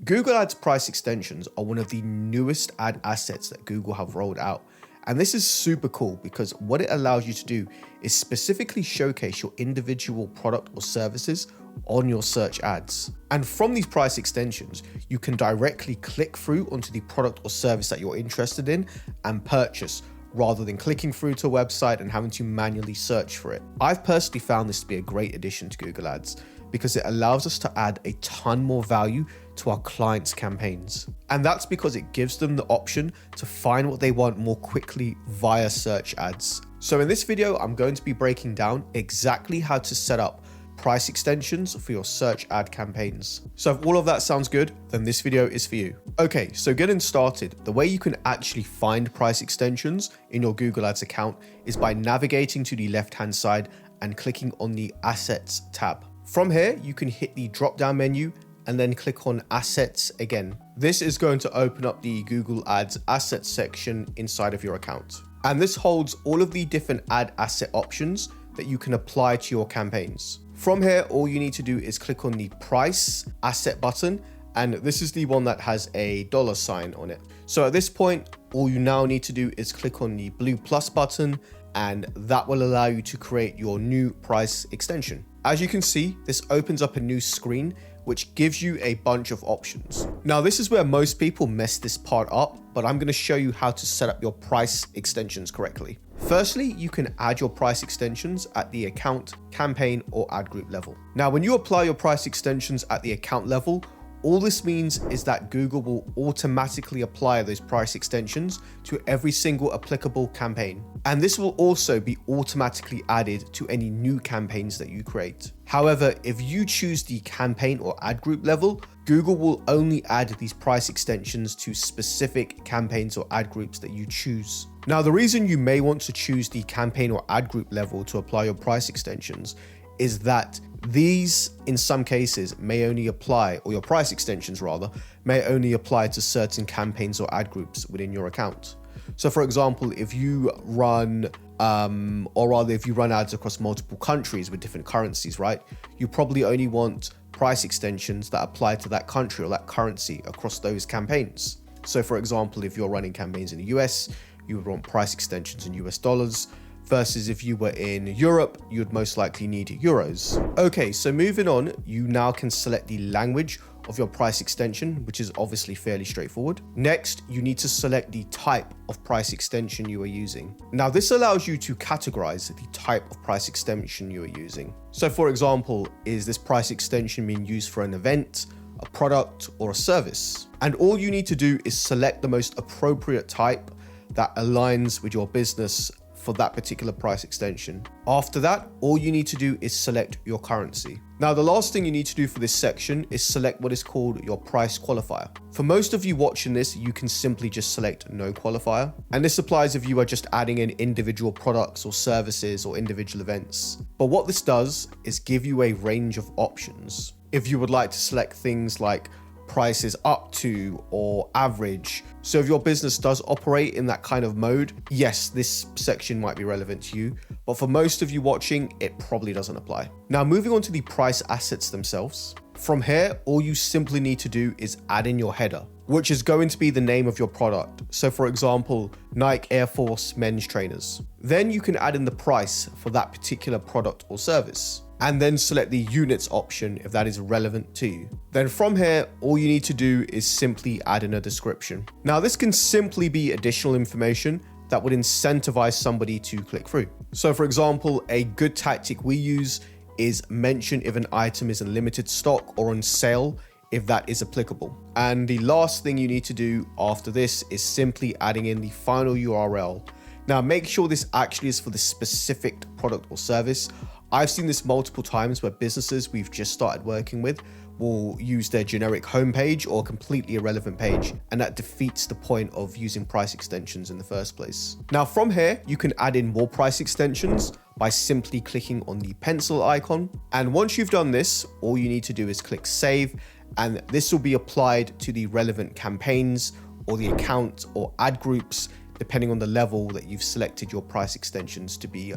Google Ads price extensions are one of the newest ad assets that Google have rolled out. And this is super cool because what it allows you to do is specifically showcase your individual product or services on your search ads. And from these price extensions, you can directly click through onto the product or service that you're interested in and purchase, rather than clicking through to a website and having to manually search for it. I've personally found this to be a great addition to Google Ads because it allows us to add a ton more value to our clients' campaigns. And that's because it gives them the option to find what they want more quickly via search ads. So in this video, I'm going to be breaking down exactly how to set up price extensions for your search ad campaigns. So if all of that sounds good, then this video is for you. Okay, so getting started, the way you can actually find price extensions in your Google Ads account is by navigating to the left-hand side and clicking on the Assets tab. From here, you can hit the drop-down menu and then click on Assets again. This is going to open up the Google Ads Assets section inside of your account. And this holds all of the different ad asset options that you can apply to your campaigns. From here, all you need to do is click on the Price Asset button, and this is the one that has a $sign on it. So at this point, all you now need to do is click on the blue plus button, and that will allow you to create your new price extension. As you can see, this opens up a new screen, which gives you a bunch of options. Now, this is where most people mess this part up, but I'm going to show you how to set up your price extensions correctly. Firstly, you can add your price extensions at the account, campaign, or ad group level. Now, when you apply your price extensions at the account level, all this means is that Google will automatically apply those price extensions to every single applicable campaign. And this will also be automatically added to any new campaigns that you create. However, if you choose the campaign or ad group level, Google will only add these price extensions to specific campaigns or ad groups that you choose. Now, the reason you may want to choose the campaign or ad group level to apply your price extensions is that these, in some cases, may only apply, or your price extensions rather, may only apply to certain campaigns or ad groups within your account. So for example, if you run, if you run ads across multiple countries with different currencies, right? You probably only want price extensions that apply to that country or that currency across those campaigns. So for example, if you're running campaigns in the US, you would want price extensions in US dollars. Versus if you were in Europe, you'd most likely need euros. Okay, so moving on, you now can select the language of your price extension, which is obviously fairly straightforward. Next, you need to select the type of price extension you are using. Now, this allows you to categorize the type of price extension you are using. So for example, is this price extension being used for an event, a product, or a service? And all you need to do is select the most appropriate type that aligns with your business for that particular price extension. After that, all you need to do is select your currency. Now, the last thing you need to do for this section is select what is called your price qualifier. For most of you watching this, you can simply just select no qualifier. And this applies if you are just adding in individual products or services or individual events. But what this does is give you a range of options. If you would like to select things like prices up to or average. So if your business does operate in that kind of mode, yes, this section might be relevant to you, but for most of you watching, it probably doesn't apply. Now, moving on to the price assets themselves. From here, all you simply need to do is add in your header, which is going to be the name of your product. So for example, Nike Air Force men's trainers. Then you can add in the price for that particular product or service, and then select the units option if that is relevant to you. Then from here, all you need to do is simply add in a description. Now, this can simply be additional information that would incentivize somebody to click through. So for example, a good tactic we use is mention if an item is in limited stock or on sale, if that is applicable. And the last thing you need to do after this is simply adding in the final URL. Now, make sure this actually is for the specific product or service. I've seen this multiple times where businesses we've just started working with will use their generic homepage or completely irrelevant page, and that defeats the point of using price extensions in the first place. Now, from here, you can add in more price extensions by simply clicking on the pencil icon. And once you've done this, all you need to do is click save, and this will be applied to the relevant campaigns or the account or ad groups, depending on the level that you've selected your price extensions to be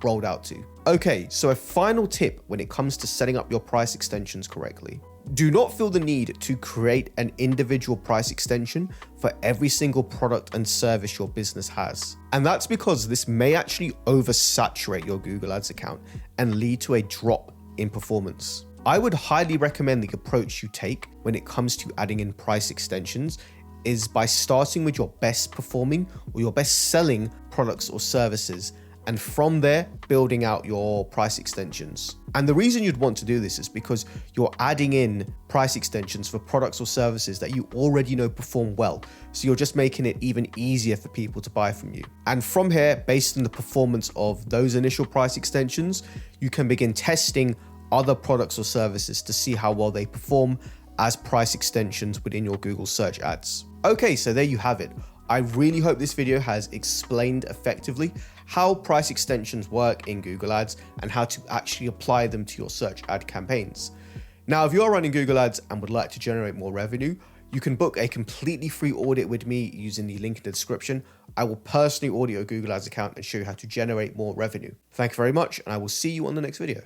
rolled out to. Okay, so a final tip when it comes to setting up your price extensions correctly. Do not feel the need to create an individual price extension for every single product and service your business has. And that's because this may actually oversaturate your Google Ads account and lead to a drop in performance. I would highly recommend the approach you take when it comes to adding in price extensions is by starting with your best performing or your best selling products or services, and from there, building out your price extensions. And the reason you'd want to do this is because you're adding in price extensions for products or services that you already know perform well. So you're just making it even easier for people to buy from you. And from here, based on the performance of those initial price extensions, you can begin testing other products or services to see how well they perform as price extensions within your Google search ads. Okay, so there you have it. I really hope this video has explained effectively how price extensions work in Google Ads and how to actually apply them to your search ad campaigns. Now, if you're running Google Ads and would like to generate more revenue, you can book a completely free audit with me using the link in the description. I will personally audit your Google Ads account and show you how to generate more revenue. Thank you very much, and I will see you on the next video.